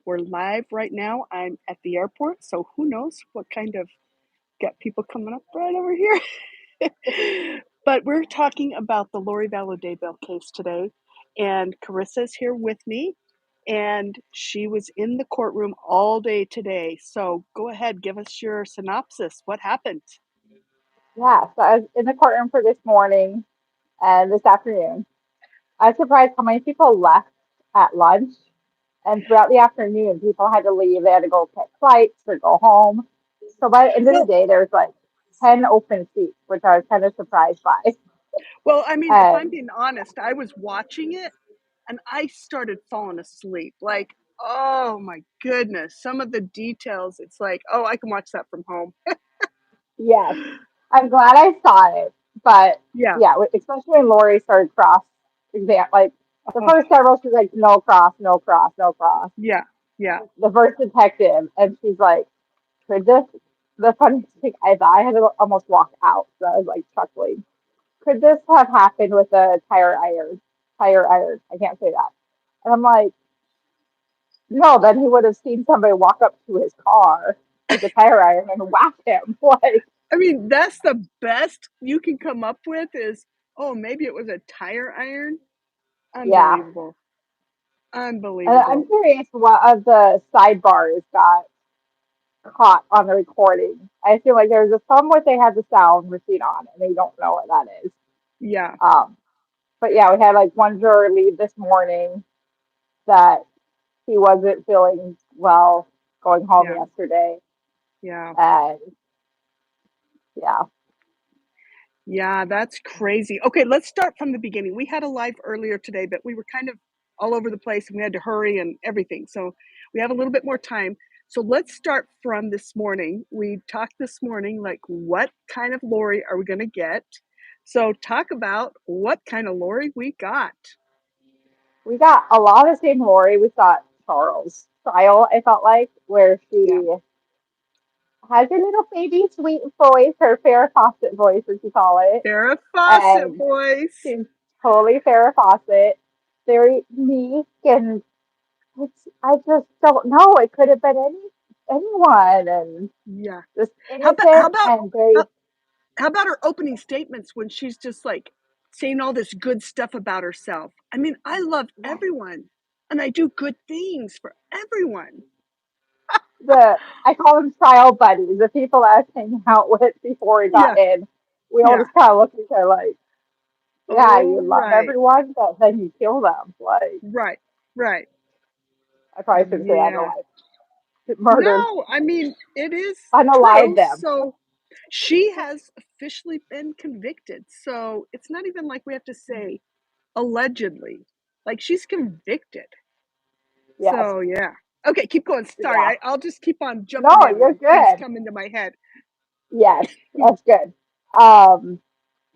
we're live right now. I'm at the airport, so who knows what kind of got people coming up right over here. But we're talking about the Lori Vallow Daybell case today, and Carissa's here with me, and she was in the courtroom all day today. So go ahead, give us your synopsis. What happened? Yeah, so I was in the courtroom for this morning and this afternoon. I was surprised how many people left at lunch, and throughout the afternoon, people had to leave. They had to go catch flights or go home. So by the end of the Well, day, there was like 10 open seats, which I was kind of surprised by. I mean, if I'm And being honest, I was watching it and I started falling asleep. Like, oh my goodness, some of the details, it's like, oh, I can watch that from home. yes, I'm glad I saw it. But Yeah. yeah, especially when Lori started cross exam, like the Oh, first several, she's like, no cross, no cross, no cross. yeah. Yeah. The first detective, and she's like, could this, the funniest thing, I thought I had to almost walk out, so I was like chuckling. Could this have happened with a tire iron? Tire iron. I can't say that. And I'm like, no, then he would have seen somebody walk up to his car with a tire iron and whack him. Like, I mean, that's the best you can come up with is, oh, maybe it was a tire iron. yeah. Unbelievable. And I'm Unbelievable. curious what of the sidebars got caught on the recording. I feel like there's a some where they had the sound machine on and they don't know what that is. Yeah. Um, but yeah, we had like one juror leave this morning that he wasn't feeling well going home Yeah. yesterday. Yeah. And yeah, Yeah, that's crazy. Okay, let's start from the beginning. We had a live earlier today, but we were kind of all over the place and we had to hurry and everything. So we have a little bit more time. So let's start from this morning. We talked this morning, like, what kind of Lori are we going to get? So talk about what kind of Lori we got. we got a lot of the same Lori we saw at Charles' trial, I felt like, where Yeah. she has a little baby sweet voice, her Farrah Fawcett voice, as you call it. Farah Fawcett And voice. she's totally Farrah Fawcett, very meek, and I just don't know. It could have been anyone, and Yeah. just How about how innocent about and very, how, how about her opening statements when she's just like saying all this good stuff about herself? I mean, I love yeah. everyone and I do good things for everyone. The I call them trial buddies, the people I was hanging out with before we got Yeah, in. We all yeah. just kind of looked at each other like, yeah, you Oh, love right, everyone, but then you kill them. Like, right, right. I probably shouldn't say that in Yeah. life. Murdered, No, I mean, it is unalive true. them. So she has officially been convicted. So it's not even like we have to say allegedly, like she's convicted. Yes, So yeah. Okay, keep going. Sorry, yeah. I'll just keep on No, jumping in you're when things good. come into my head. Yes, that's good.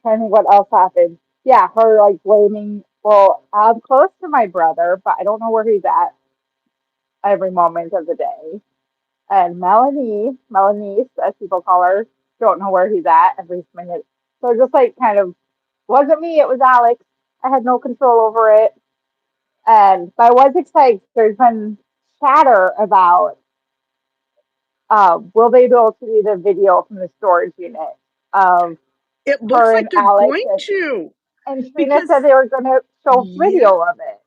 Trying to think what else happened. Yeah, her like blaming. Well, I'm close to my brother, but I don't know where he's at every moment of the day. And Melanie, as people call her, don't know where he's at every minute. So just like kind of wasn't me, it was Alex. I had no control over it. And but I was excited. There's been chatter about will they be able to do the video from the storage unit of It looks her and like they're Alex, going to and Trina because said they were going to show yeah, video of it.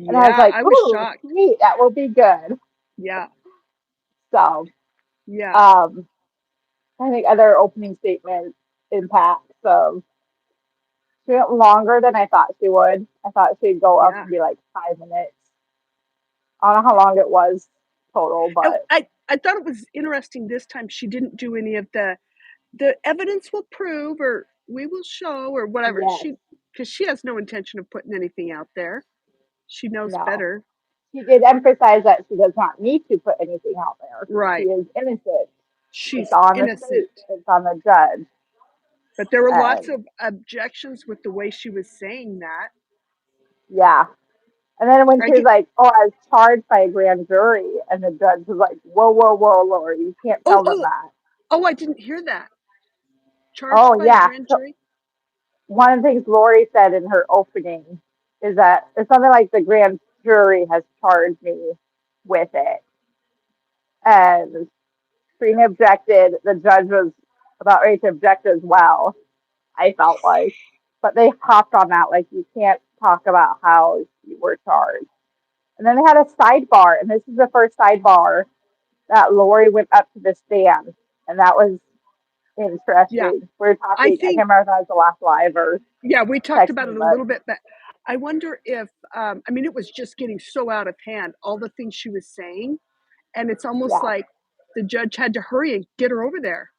And I was yeah, like, I was ooh, shocked. sweet, that will be good. Yeah, So, yeah, um, I think other opening statement impacts of she went longer than I thought she would. I thought she'd go up yeah. and be like 5 minutes. I don't know how long it was total, Oh, but I thought it was interesting this time she didn't do any of the evidence will prove or we will show or whatever. yes, Because she has no intention of putting anything out there. She knows no. better. She did emphasize that she does not need to put anything out there. She Right. is innocent. It's She's on the innocent. state. It's on the judge. But there were lots And of objections with the way she was saying that. yeah. And then when I she was get like, "Oh, I was charged by a grand jury," and the judge was like, "Whoa, whoa, whoa, Lori, you can't oh tell them oh that." oh I didn't hear that. Oh Charged by a yeah. grand So jury? one of the things Lori said in her opening is that it's something like the grand jury has charged me with it. and Trina objected. The judge was about ready to object as well, I felt like. But they hopped on that, like, you can't talk about how you were charged. And then they had a sidebar, and this is the first sidebar that Lori went up to the stand, and that was Yeah, interesting. We are I talking, I think can't remember if that was the last live or yeah, we talked text about me, it a but little bit, but I wonder if I mean, it was just getting so out of hand, all the things she was saying, and it's almost yeah, like the judge had to hurry and get her over there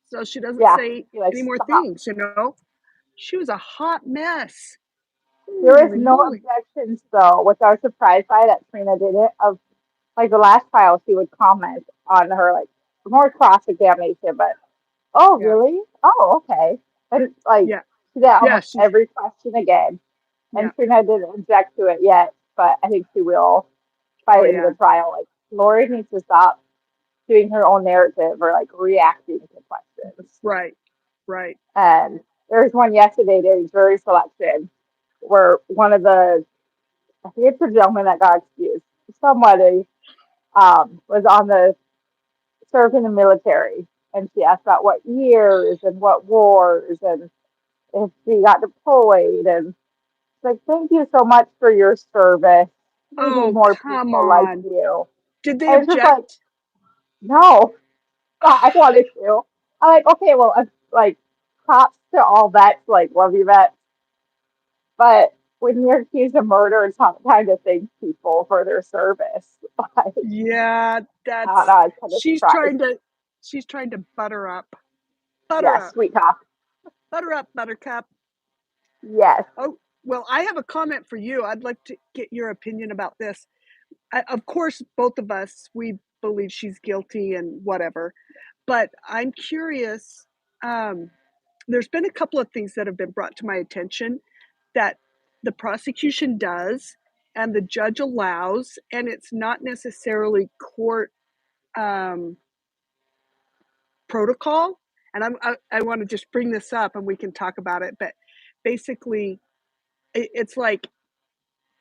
so she doesn't yeah, say be like, any more stop. things, you know? She was a hot mess. There was Holy no moly. objections though, which I was surprised by that Trina did it. Of like the last trial, she would comment on her like more cross examination, but oh Yeah, really? Oh okay. And like yeah, she did yeah, almost she's every question again. yeah. And Trina didn't object to it yet, but I think she will by Oh the end of yeah. the trial. Like Lori needs to stop doing her own narrative or like reacting to questions. Right. Right. And there was one yesterday during jury selection where one of the, I think it's the gentleman that got excused, somebody was on the, served in the military. And she asked about what years and what wars and if he got deployed. And it's like, thank you so much for your service. We need Oh, more come people like on. you. Did they And it's just like, object? no, I wanted to. I'm like, okay, well, like, props to all vets, like, love you vets. But when you're accused of murder, it's not time to thank people for their service. Like, Yeah, I don't that's know, I was kind of she's surprised. trying to she's trying to butter up. Butter Yes, up. sweet talk. Butter up, buttercup. Yes, Oh, well, I have a comment for you. I'd like to get your opinion about this. Of course, both of us, we believe she's guilty and whatever, but I'm curious. Um, there's been a couple of things that have been brought to my attention that the prosecution does and the judge allows, and it's not necessarily court um, protocol. And I want to just bring this up and we can talk about it. But basically, it's like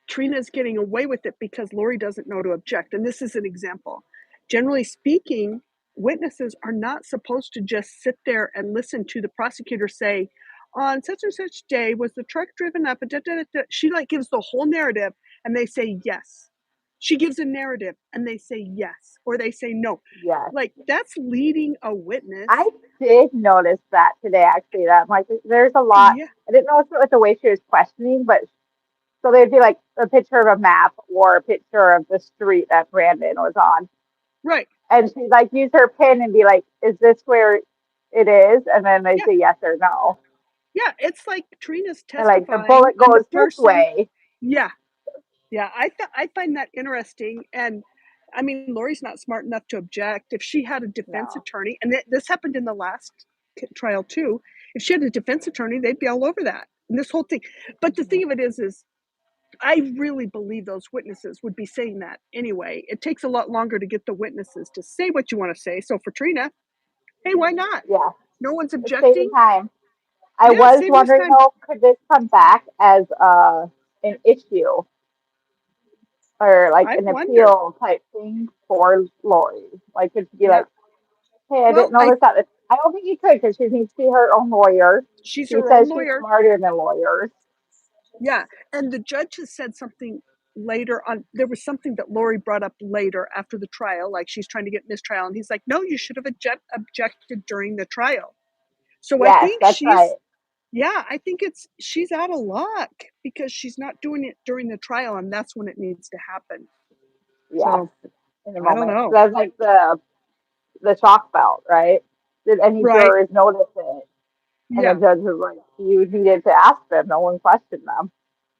Trina's getting away with it because Lori doesn't know to object. And this is an example. Generally speaking, witnesses are not supposed to just sit there and listen to the prosecutor say, on such and such day was the truck driven up. Da, da, da, da. She like gives the whole narrative and they say yes. She gives a narrative and they say yes or they say no. yes. Like that's leading a I witness. did notice that today, actually, that I'm like, there's a lot. Yeah, I didn't know if it was the way she was questioning, but so they'd be like a picture of a map or a picture of the street that Brandon was on. right. And she'd like use her pen and be like, is this where it is? And then they Yeah, say yes or no. yeah. It's like Trina's And like the testifying bullet and the goes this person, way. yeah, yeah, I find that interesting, and I mean, Lori's not smart enough to object. If she had a defense No. attorney, and this happened in the last trial too, if she had a defense attorney, they'd be all over that. And this whole thing, but the thing of it is, I really believe those witnesses would be saying that anyway. It takes a lot longer to get the witnesses to say what you want to say. So for Trina, hey, why not? Yeah. No one's It's saving objecting. time. I Yeah, was save us wondering time. though, could this come back as an issue or like I an wonder. appeal type thing for Lori? Like, could she be Yeah. like, hey, I didn't Well, know this. That I don't think you could because she needs to be her own lawyer. she's She her own says she's lawyer. smarter than lawyers. Yeah, and the judge has said something later on. There was something that Lori brought up later after the trial, like she's trying to get mistrial, and he's like, "No, you should have objected during the trial." So I Yes, think that's right. yeah, I think she's out of luck because she's not doing it during the trial, and that's when it needs to happen. Yes, So in a I don't moment. know. That's like the shock belt, right? Did any Right? jurors notice it? And the Yeah. judge was like, you needed to ask them. No one questioned them.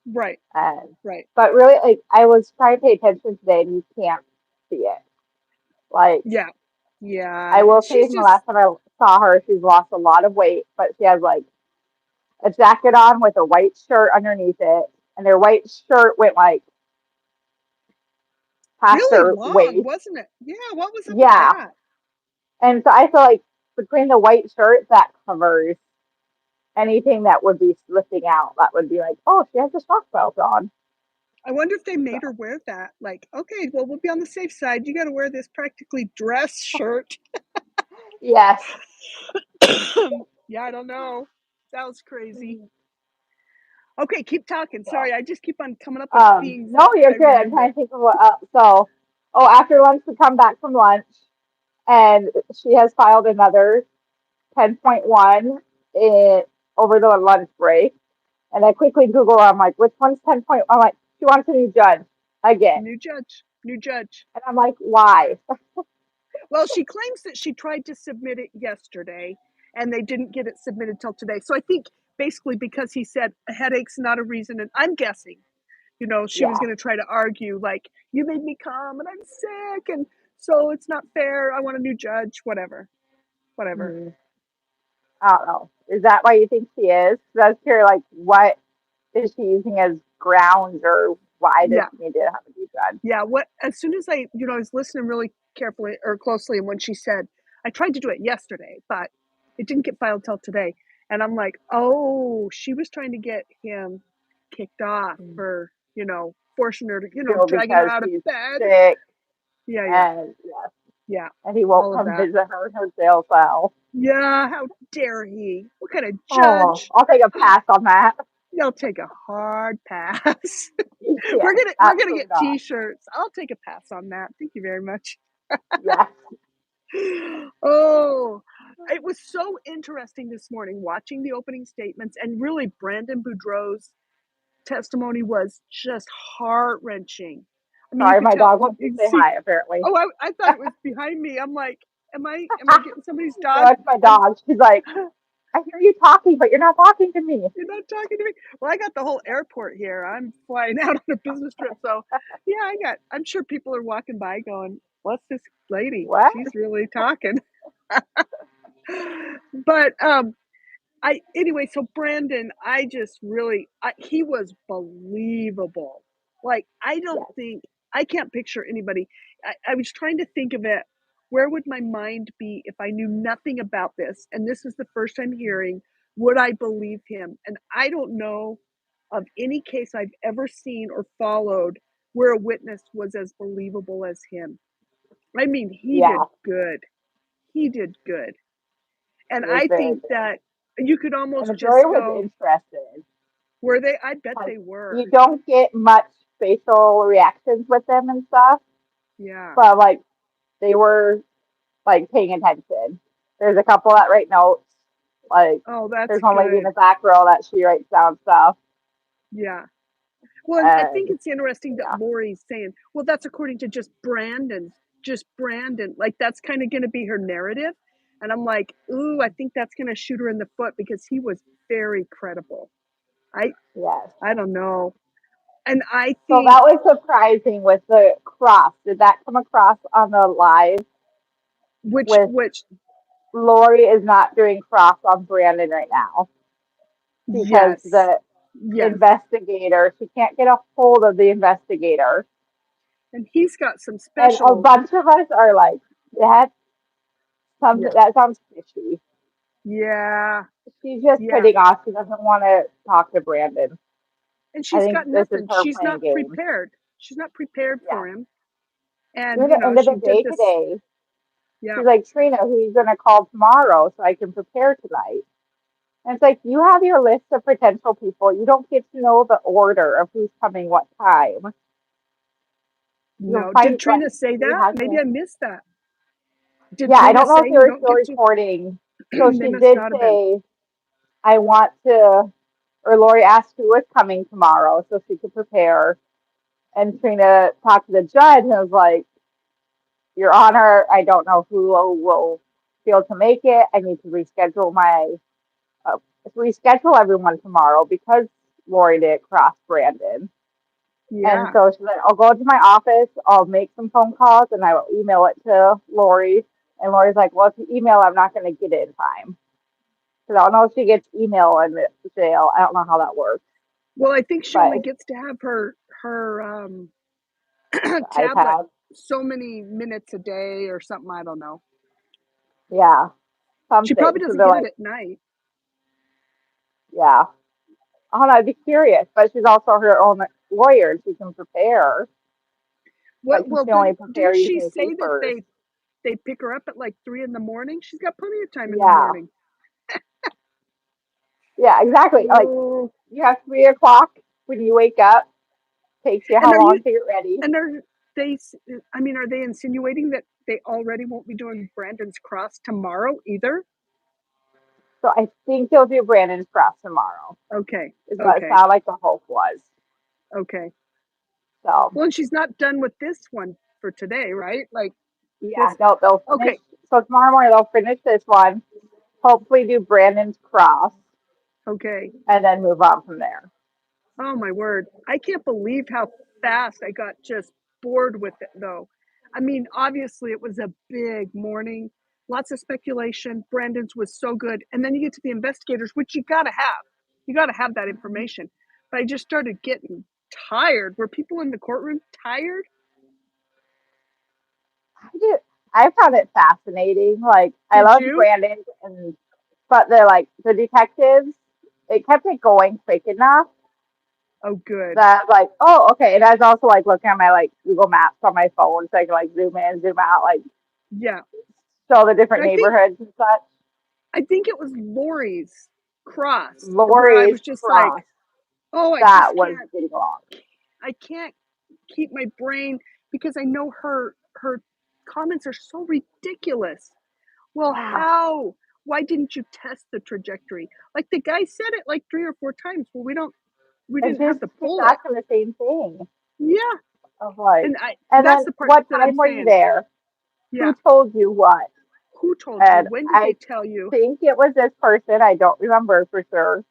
Right. And Right. but really, like I was trying to pay attention today, and you can't see it. Like Yeah. Yeah. I will say, She's from the just last time I saw her, she's lost a lot of weight, but she has like a jacket on with a white shirt underneath it, and her white shirt went like past really her long, waist. wasn't it? Yeah. What was up with Yeah, that? and so I feel like between the white shirt that covers anything that would be slipping out, that would be like, oh, she has a shock belt on. I wonder if they So, made her wear that. Like, okay, well, we'll be on the safe side. You got to wear this practically dress shirt. yes. Yeah, I don't know. That was crazy. Okay, keep talking. Sorry, I just keep on coming up with things No, that you're I good. I'm trying remember. to think of what. After lunch, we come back from lunch, and she has filed another 10.1 in over the lunch break. And I quickly Google. I'm like, which one's 10.1? I'm like, she wants a new judge again, New judge. New judge. and I'm like, why? Well, she claims that she tried to submit it yesterday and they didn't get it submitted till today. So I think basically because he said a headache's not a reason, and I'm guessing, she was Yeah. going to try to argue like, you made me come and I'm sick and so it's not fair. I want a new judge, whatever. Whatever. Hmm. I don't know. Is that why you think she is? 'Cause I was curious, like, what is she using as grounds, or why does Yeah. she need to have a new judge? Yeah, what as soon as I was listening really carefully or closely, and when she said, "I tried to do it yesterday, but it didn't get filed till today." And I'm like, "Oh, she was trying to get him kicked off for, forcing her to, Still dragging her because out of she's bed." sick, Yeah, yeah. and yes, Yeah. and he won't All of come that. visit her in her jail cell. Yeah, how dare he? What kind of Oh, judge? I'll take a pass on that. You'll take a hard pass. we're Yes, gonna we're gonna absolutely get not. t-shirts. I'll take a pass on that. Thank you very much. Yes, Oh, it was so interesting this morning watching the opening statements, and really Brandon Boudreaux's testimony was just heart-wrenching. I mean, you sorry, could my tell dog wants to you say see. hi. Apparently, Oh, I thought it was behind me. I'm like, am I getting somebody's no, dog? it's my I'm dog. She's like, I hear you talking, but you're not talking to me. You're not talking to me. Well, I got the whole airport here. I'm flying out on a business trip, so yeah, I'm sure people are walking by going, "What's this lady? What? She's really talking." But so Brandon, I just really he was believable. Like, I don't Yes, think I can't picture anybody. I was trying to think of it. Where would my mind be if I knew nothing about this? And this is the first time hearing, would I believe him? And I don't know of any case I've ever seen or followed where a witness was as believable as him. I mean, he yeah, did good. He did good. And it was I very think good. that you could And the almost jury just was go, interested. were they? I bet Like, they were. you don't get much facial reactions with them and stuff, Yeah. but like they were like paying attention. There's a couple that write notes. Like Oh, that's there's one lady in good. the back row that she writes down stuff. Yeah. Well, and I think And it's interesting that yeah, Lori's saying, well, that's according to just Brandon. Like, that's kind of going to be her narrative. And I'm like, ooh, I think that's going to shoot her in the foot because he was very credible. I, yes. I don't know. And I So think, that was surprising with the cross. Did that come across on the live? With which, Lori is not doing cross on Brandon right now because yes, the yes. investigator, she can't get a hold of the investigator. And he's got some And a special, bunch of us are like, that yeah, something that sounds fishy. yeah, She's just yeah. putting off. She doesn't want to talk to Brandon. And I she's think got this is nothing. her She's playing not games. prepared. She's not prepared Yeah. for him. And, Even at the end of she the did day this. today, Yeah. she's like, Trina, who are you going to call tomorrow so I can prepare tonight? And it's like, you have your list of potential people. You don't get to know the order of who's coming what time. You'll No. Did find, like, Trina say she that? Maybe hasn't. I missed that. Did Yeah, I Trina don't know say if they you were don't still get to? recording. So They she must did not have been. say, I want to, or Lori asked who was coming tomorrow so she could prepare. And Trina talked to the judge and was like, Your Honor, I don't know who will be able to make it. I need to uh, reschedule everyone tomorrow because Lori did cross Brandon. And Yeah. so she's like, I'll go to my office, I'll make some phone calls, and I will email it to Lori. And Lori's like, well, if you email, I'm not going to get it in time. Because I don't know if she gets email in the jail. I don't know how that works. Well, I think she But only gets to have her the tablet iPad, so many minutes a day or something. I don't know. yeah, She probably something. So doesn't they're get it like, at night. yeah. I don't know, I'd be curious. But she's also her own. lawyer. She can prepare, but she Well, can only prepare didn't she using say that papers. they pick her up at like 3 in the morning? She's got plenty of time in the Yeah, morning. yeah, exactly. Like Oh, you have 3 o'clock when you wake up. Takes you and how long to get ready? are they? I mean, are they insinuating that they already won't be doing Brandon's cross tomorrow either? So I think they'll do Brandon's cross tomorrow. Okay, Is what it okay, sounded like the hope was. okay. So Well, and she's not done with this one for today, right? Like yeah, this. they'll finish. Okay, So tomorrow morning they'll finish this one. Hopefully do Brandon's cross okay. and then move on from there. Oh my word. I can't believe how fast I got just bored with it though. I mean, obviously it was a big morning, lots of speculation. Brandon's was so good. And then you get to the investigators, which you got to have. You got to have that information. But I just started getting tired. Were people in the courtroom tired? I do. I found it fascinating. Like I Did loved you? Brandon, and but the detectives. It kept it going quick enough Oh, good. that like, oh, okay. And I was also like looking at my like Google Maps on my phone so I could like zoom in, zoom out, like Yeah. show the different And neighborhoods and such. I think it was Lori's cross where I Lori's was just like, cross, oh, that was getting long. I can't keep my brain because I know her comments are so ridiculous. Well, Yeah. how? Why didn't you test the trajectory? Like the guy said it like 3 or 4 times. Well, we And didn't she have just the keeps bullet. asking the same thing Yeah. of like, And I and that's then the part what that I'm time were you saying. there? Yeah. Who told you what? Who told you? And When did they I tell you? think it was this person. I don't remember for sure.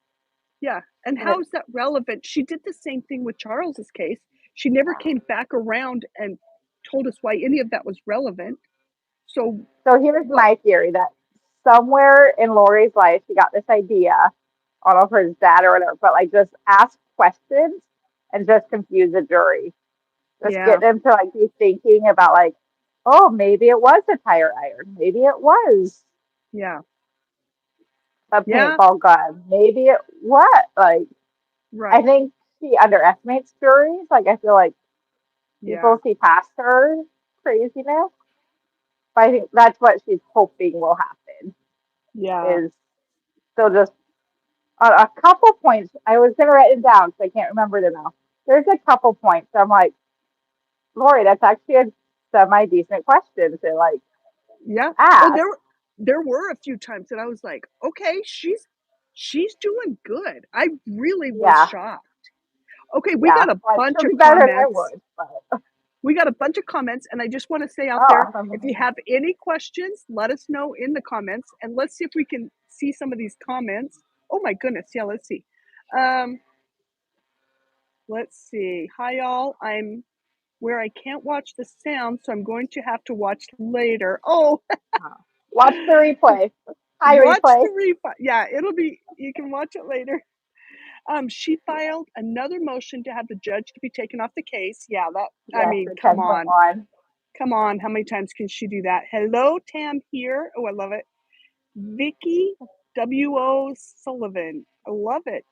Yeah. And But how is that relevant? She did the same thing with Charles's case. She never came back around and told us why any of that was relevant. So so here's what? my theory that somewhere in Lori's life, she got this idea. I don't know if it's dad or whatever, but like just ask questions and just confuse the jury. Just get Yeah. them to like be thinking about like, oh, maybe it was a tire iron. Maybe it was Yeah. a Yeah. paintball gun. Maybe it what? Like I Right. think she underestimates juries. Like I feel like Yeah. people see past her craziness. But I think that's what she's hoping will happen. Yeah. Is so just a couple points. I was gonna write it down because I can't remember them now. There's a couple points. I'm like, Lori, that's actually a semi decent question to like Yeah. Oh, ask. there were a few times that I was like, okay, she's doing good. I really was Yeah, shocked. Okay, we yeah. got a Like bunch she'll of be better than I comments. would. But We got a bunch of comments, and I just want to say out there, oh, if you have any questions, let us know in the comments, and let's see if we can see some of these comments. Oh my goodness, yeah, let's see. Um, let's see. Hi y'all. I'm where I can't watch the sound, so I'm going to have to watch later. Oh, watch the replay. Hi, watch replay. the refi. Yeah, it'll be. You can watch it later. She filed another motion to have the judge to be taken off the case. Yeah, that. I Yes, mean, the come 10-point on, one. come on. How many times can she do that? Hello, Tam here. Oh, I love it. Vicky W.O. Sullivan. I love it.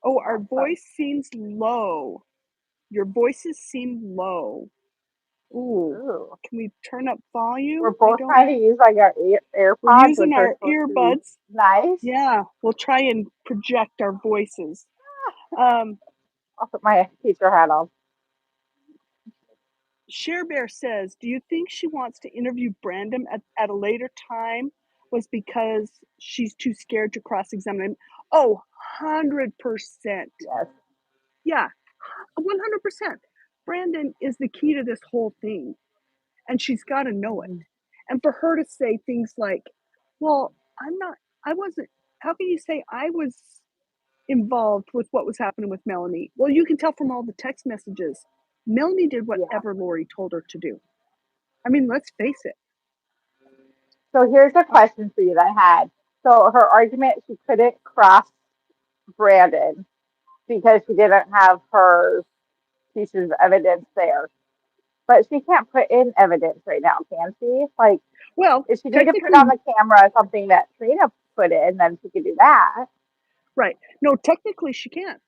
Oh, our Awesome. voice seems low. Your voices seem low. Ooh, Ooh. can we turn up We're volume? I both don't. trying to use like our We're AirPods, which using are our supposed to be earbuds. nice. Yeah, we'll try and project our voices. Um, I'll put my teacher hat on. Share Bear says, do you think she wants to interview Brandon at a later time was because she's too scared to cross-examine him? Oh, 100%. Yes. Yeah, 100%. Brandon is the key to this whole thing, and she's got to know it. Mhm. And for her to say things like, well, I wasn't, how can you say I was involved with what was happening with Melanie? Well, you can tell from all the text messages. Melanie did Yeah. whatever Lori told her to do. I mean, let's face it. So here's a question for you that I had. So her argument, she couldn't cross Brandon because she didn't have her pieces of evidence there. But she can't put in evidence right now, can she? Like, Well, if she needed to put on technically, the camera something that Trina put in, then she could do that. right. No, technically she can't.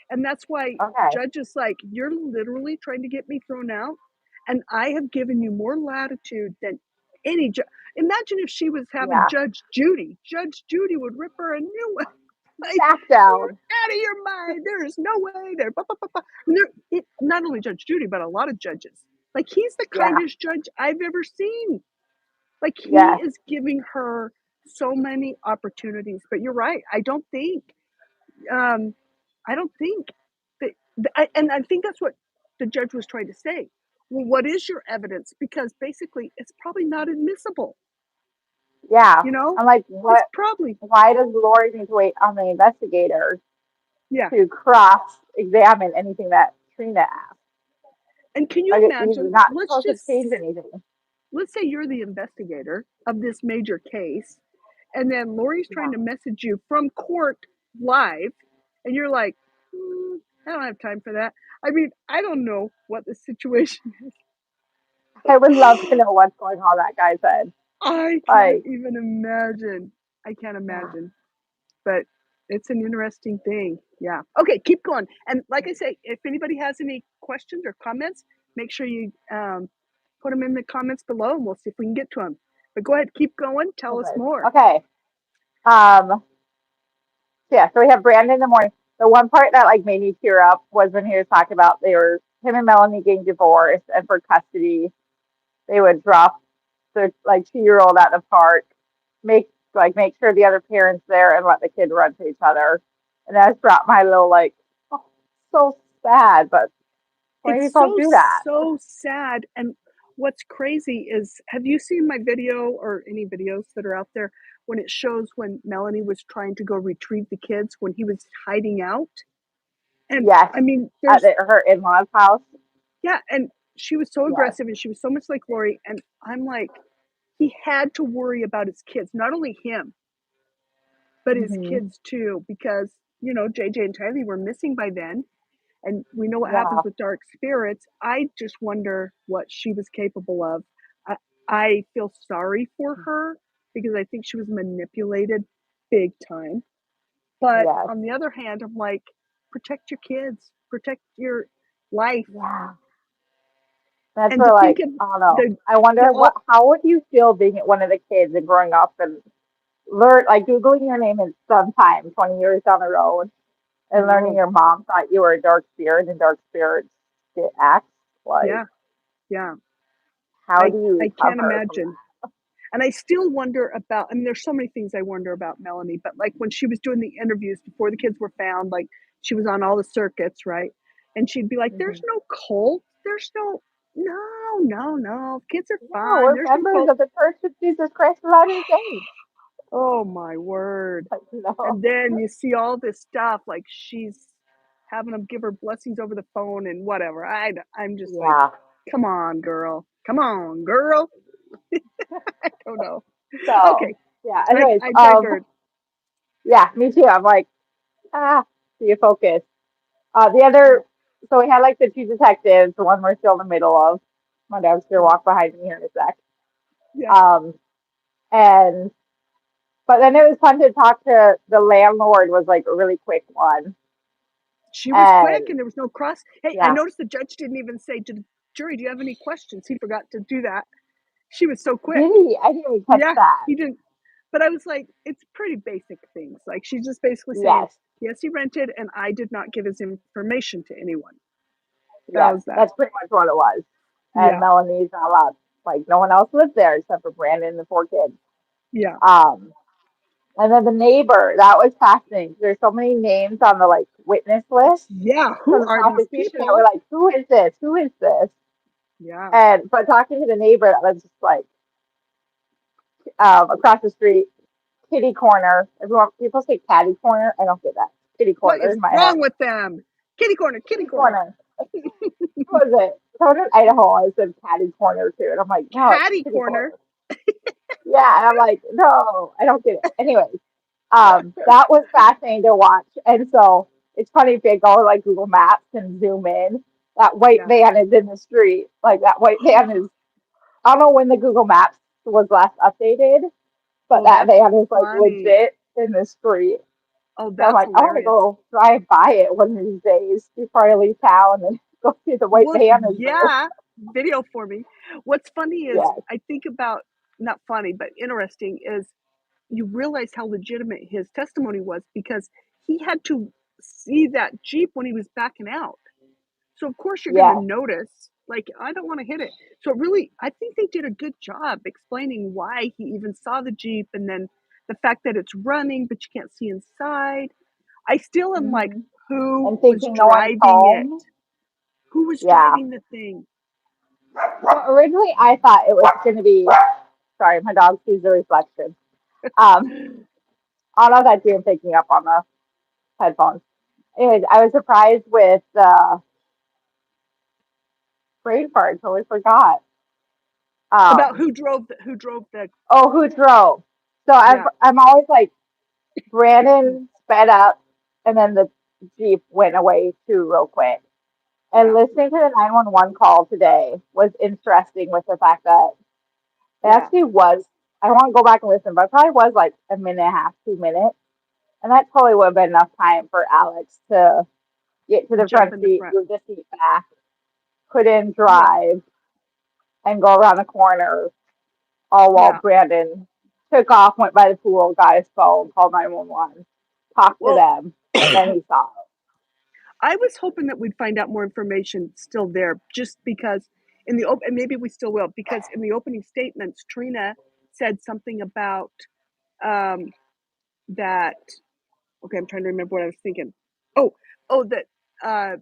And that's why Okay. judge is like, you're literally trying to get me thrown out, and I have given you more latitude than any judge. Imagine if she was having Yeah. Judge Judy. Judge Judy would rip her a new one. Like, Back you're down. out of your mind. There is no way there. Bah, bah, bah, bah. Not only Judge Judy, but a lot of judges. Like, he's the Yeah. kindest judge I've ever seen. Like, he Yes. is giving her so many opportunities. But you're right. Um, I don't think and I think that's what the judge was trying to say. Well, what is your evidence? Because basically, it's probably not admissible. Yeah. You know, I'm like, it's what? probably, Why does Lori need to wait on the investigators yeah. to cross-examine anything that Trina asked? And can you Like, he's imagine? not supposed to change anything. Let's say you're the investigator of this major case, and then Lori's trying Yeah. to message you from court live, and you're like, I don't have time for that. I mean, I don't know what the situation I would love to is. know what's going on that guy said. I can't Like, even imagine. I can't yeah. imagine. But it's an interesting thing. Yeah. Okay, keep going. And like I say, if anybody has any questions or comments, make sure you put them in the comments below, and we'll see if we can get to them. But go ahead, keep going. Tell us Okay. more. Okay. Um, yeah, so we have Brandon in the morning. The one part that like made me tear up was when he was talking about him and Melanie getting divorced, and for custody, they would drop their like 2-year old at the park, make sure the other parents there and let the kid run to each other. And that just brought my little like, oh, so sad, but so many It's people do that. so sad. And what's crazy is, have you seen my video or any videos that are out there when it shows when Melanie was trying to go retrieve the kids when he was hiding out? And Yes, I mean, at there's, her in-laws' house. yeah, and she was so Yes. aggressive and she was so much like Lori. And I'm like, he had to worry about his kids, not only him, but his Hmm. kids too, because, JJ and Tylee were missing by then. And we know what happens Yeah. with dark spirits. I just wonder what she was capable of. I, I feel sorry for her because I think she was manipulated big time. But Yes. on the other hand, I'm like, protect your kids, protect your life. Yeah. That's And to where think like of I don't know. the, I wonder all, how would you feel being one of the kids and growing up and learn like Googling your name in some time, 20 years down the road, I and learning know. your mom thought you were a dark spirit and dark spirits get acts like Yeah, yeah. how do you I can't recover from imagine. And I still wonder about, I mean, there's so many things I wonder about Melanie, but like when she was doing the interviews before the kids were found, like she was on all the circuits, right? And she'd be like, that? there's Hmm. no cult. There's no. Kids are No, fine. we're There's no members cult. of the Church of Jesus Christ of Latter-day Saints. Oh my word. Like, And then you see all this stuff, like she's having them give her blessings over the phone and whatever. I'm just like, yeah. come on, girl. Come on, girl. I don't know. So Okay. yeah. Anyways, I digress. yeah, me too. I'm like, do you focus? The other, so we had like the two detectives, the one we're still in the middle of. My dog's gonna Yeah. walk behind me here in a sec. Yeah. Um, and but then it was fun to talk to the landlord. Was like a really quick one, She was quick and and there was no cross. Hey, I yeah, noticed the judge didn't even say to the jury, do you have any questions? He forgot to do that. She was so quick. did he? I didn't even catch Yeah, that. he didn't. But I was like, it's pretty basic things. Like she's just basically saying, Yes, yes, he rented and I did not give his information to anyone. That yes, was that. that's pretty much what it was. And Yeah. Melanie's not allowed. Like no one else lived there except for Brandon and the 4 kids. Yeah. Um, and then the neighbor, that was fascinating. There's so many names on the like witness list Yeah. from Who the are these prosecution that were people? like, who is this? Who is this? Yeah. And but talking to the neighbor that was just like across the street, kitty corner. Everyone people say catty corner. I don't get that. Kitty What corner is in my head. wrong with them? Kitty corner, kitty Kitty corner. corner. What was it? Someone in Idaho I said catty corner too. And I'm like, no, it's Catty kitty corner. corner. Yeah, and I'm like, no, I don't get it. Anyways, that was fascinating to watch. And so it's funny if you go like Google Maps and zoom in, that white Yeah. van is in the street. Like that white van is I don't know when the Google Maps was last updated, but Oh, that that's van is like funny. legit in the street. Oh, So I'm that's like, I want to hilarious. go drive by it one of these days before I leave town and go see the white Well, van is there. yeah, video for me. What's funny is Yes, I think about, not funny, but interesting is you realize how legitimate his testimony was because he had to see that Jeep when he was backing out. So of course you're gonna yes. notice, like, I don't wanna hit it. So really, I think they did a good job explaining why he even saw the Jeep and then the fact that it's running, but you can't see inside. I still am like, hmm who And was thinking no one's driving it? home. Who was Yeah. driving the thing? Well, originally I thought it was going to be, sorry, my dog sees the reflection. Um, I don't know if that's even picking up on the headphones. Anyways, I was surprised with the brain fart. Totally forgot. About Um, who drove the oh, who drove? So yeah, I'm always like, Brandon sped up, and then the Jeep went away too real quick. And yeah, listening to the 911 call today was interesting with the fact that it yeah. actually was, I want to go back and listen, but it probably was like a minute and a half, 2 minutes. And that totally would have been enough time for Alex to get to the Jump front in the seat, front. move the seat back, put in Yeah, drive, and go around the corner, all while yeah. Brandon took off, went by the pool, got his phone, called 911, talked to Well, them, and then he saw it. I was hoping that we'd find out more information still there, just because in the open, and maybe we still will, because in the opening statements, Trina said something about um, that. Okay, I'm trying to remember what I was thinking. Oh, that uh,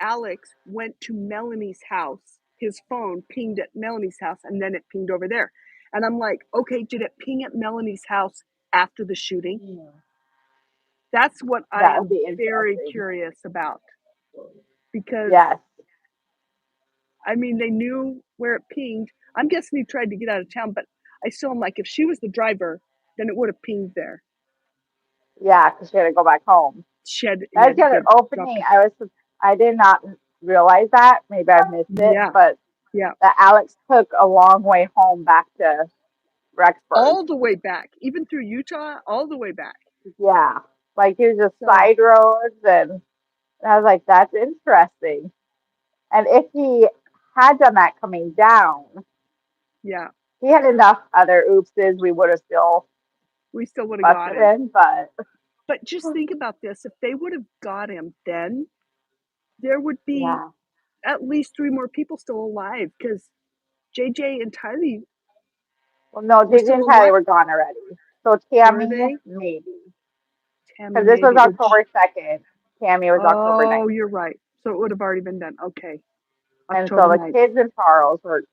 Alex went to Melanie's house. His phone pinged at Melanie's house, and then it pinged over there. And I'm like, okay, did it ping at Melanie's house after the shooting? Yeah. That's what I That would am be very interesting. curious about because Yes. I mean, they knew where it pinged. I'm guessing he tried to get out of town, but I still am like, if she was the driver, then it would have pinged there. Yeah, because she had to go back home. He That's had the to other get dropped. opening. I did not realize that. Maybe I missed it, Yeah, but yeah, that Alex took a long way home back to Rexburg. all the way back, even through Utah, all the way back. Yeah, like he was just So side roads, and I was like, that's interesting. And if he had done that coming down, yeah, he had enough other oopses. We would have still we still would have got busted him. him, but But just think about this: if they would have got him, then there would be yeah. at least three more people still alive because JJ and Tylee Well, no, were JJ still and Tyler alive. were gone already. So Were Tammy, they? maybe. Tammy, Because this was maybe. Which October 2nd. Tammy was October Oh, 9th. you're right. So it would have already been done. Okay. And so October the 9th kids and Charles were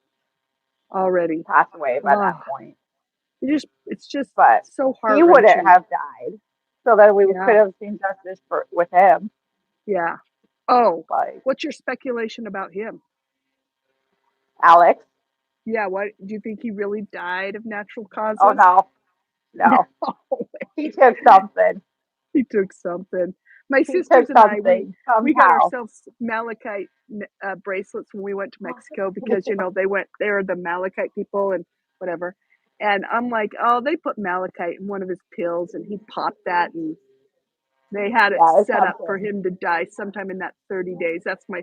already. passed away by Oh, that point. it's just But so he wouldn't heart-wrenching. have died. So that we could Yeah. have seen justice with him. Yeah. Oh, Like what's your speculation about him? Alex. Yeah, what do you think he really died of natural Oh, causes? no, No no. He way. took something. He took something. My He sisters took and I, we something we got somehow. ourselves malachite bracelets when we went to Mexico because they were the malachite people and whatever. And I'm like, oh, they put malachite in one of his pills, and he popped that, and they had it Yeah, it's set up for something. him to die sometime in that 30 days. That's my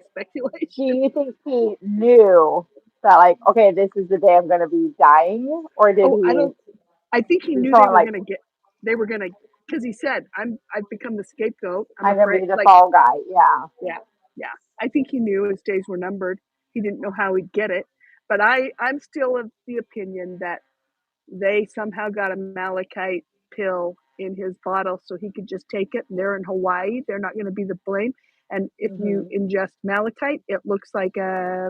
Do speculation. you think he knew that, like, okay, this is the day I'm going to be dying? Or did Oh, he, I think he did knew someone like, they were gonna, because he said, I've become the scapegoat. I'm I'm going to afraid, be the like, fall guy? Yeah. yeah, yeah. I think he knew his days were numbered. He didn't know how he'd get it. But I'm still of the opinion that they somehow got a malachite pill in his bottle so he could just take it. And they're in Hawaii. They're not going to be the blame. And if you hmm ingest malachite, it looks like a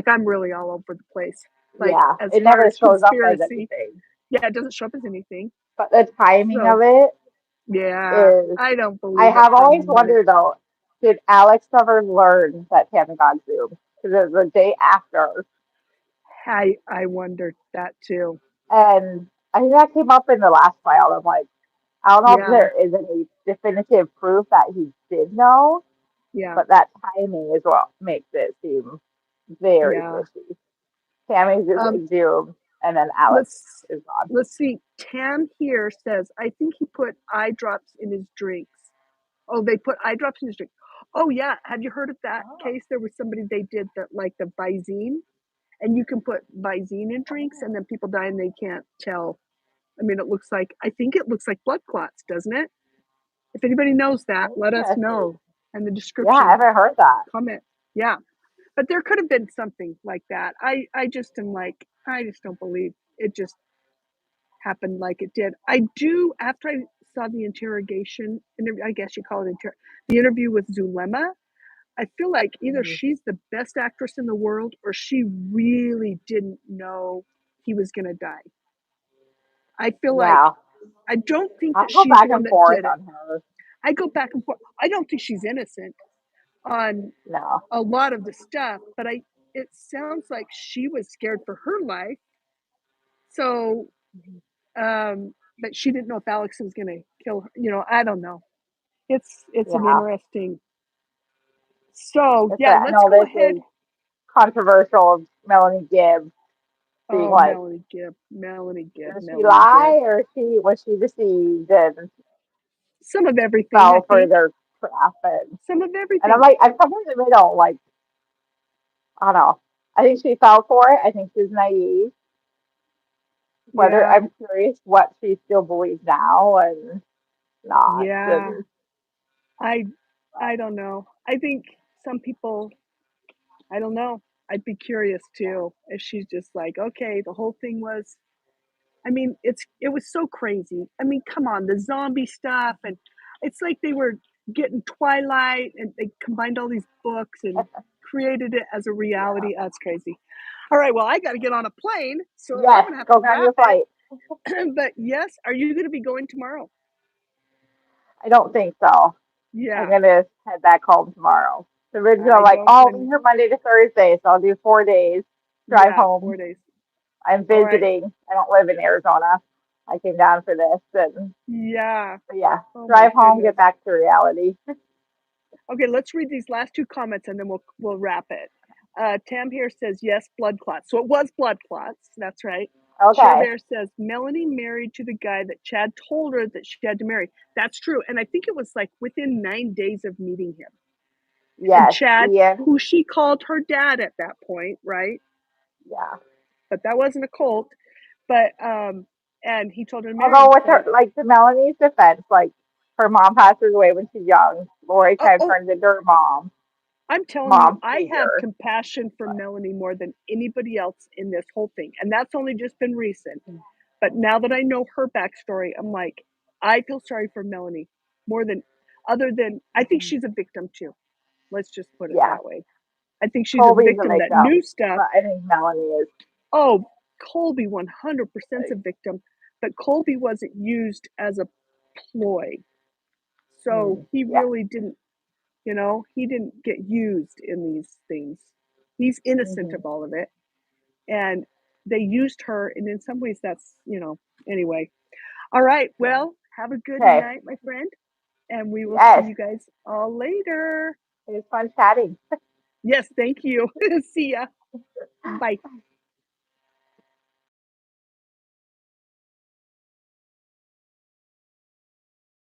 I'm really all over the place. Like, Yeah. as It far never as shows up as conspiracy, anything. yeah, it doesn't show up as anything. But the timing of So, it yeah, is, I don't I believe it have for a always minute. wondered though, did Alex ever learn that Tammy got Zoom? Because it was the day after. I wondered that too. And I think that came up in the last file. I'm like, I don't know if Yeah, there is any definitive proof that he did know, yeah, but that timing is what makes it seem very yeah. fishy. Tammy's just Um, exhumed. and then Alex Let's is gone. let's see. Tam here says, I think he put eye drops in his drinks. Oh, they put eye drops in his drink. Oh yeah. Have you heard of that case? There was somebody they did that like the Visine, and you can put Visine in drinks, and then people die and they can't tell. I mean, I think it looks like blood clots, doesn't it? If anybody knows that, let us Interesting. know in the Yeah, I description. haven't heard that. Comment. Yeah. But there could have been something like that. I just am like, I just don't believe it just happened like it did. I do, after I saw the interrogation, I guess you call it the interview with Zulema, I feel like either she's the best actress in the world or she really didn't know he was going to die. I feel like, Yeah, I don't think I that go she's the back one and that forth did it. on her. I go back and forth. I don't think she's innocent on No. a lot of the stuff, but it sounds like she was scared for her life. So, but she didn't know if Alex was going to kill her. I don't know. It's an Yeah. interesting. So It's yeah, a, let's no, go this ahead. is controversial of Melanie Gibbs being Oh, like, Melanie Gibb, Melanie Gibb, did she Melanie Gibb. lie or was she deceived and Some of everything, I fell for think. their trap? Some of And I'm everything. like, I'm somewhere in the middle. Like, I don't know. I think she fell for it. I think she's naive. Whether Yeah, I'm curious what she still believes now and not. yeah. And I I don't know. I think some people. I don't know. I'd be curious too if she's just like, okay, the whole thing was. I mean, it was so crazy. I mean, come on, the zombie stuff, and it's like they were getting Twilight, and they combined all these books and created it as a yeah. reality. That's crazy. All right, well, I got to get on a plane, so I'm Yes, gonna have go to on wrap your it. flight. But yes, are you going to be going tomorrow? I don't think so. I'm Yeah, gonna head back home tomorrow. The original, I like, don't oh, I'll be blame you. here Monday to Thursday, so I'll do 4 days, drive Yeah, home. 4 days. I'm All right. visiting. I don't live in Arizona. I came down for this, and Yeah. but yeah, Oh my drive home, goodness. get back to reality. Okay, let's read these last two comments and then we'll wrap it. Tam here says yes, blood clots. So it was blood clots. That's right. Cher Okay. Bear says Melanie married to the guy that Chad told her that she had to marry. That's true, and I think it was like within 9 days of meeting him. And Yes, Chad, Ian. who she called her dad at that point, right? Yeah. But that wasn't a cult. But and he told her to marry Although him. with her, So like to Melanie's defense, like her mom passes away when she's young. Lori oh, kind of oh, turns into her mom, I'm telling you, mom I have figure. compassion for But Melanie more than anybody else in this whole thing. And that's only just been recent. But now that I know her backstory, I'm like, I feel sorry for Melanie more than other than I think she's a victim too. Let's just put it yeah, that way. I think she's a Colby's a victim that victim, knew stuff. but I think Melanie is Oh, Colby 100% a like, victim, but Colby wasn't used as a ploy. So he yeah. really didn't, he didn't get used in these things. He's innocent Hmm. of all of it. And they used her, and in some ways that's, anyway. All right. Yeah. Well, have a good Okay. night, my friend. And we will see Yes, you guys all later. it was fun chatting. Yes, thank you. See ya. Bye.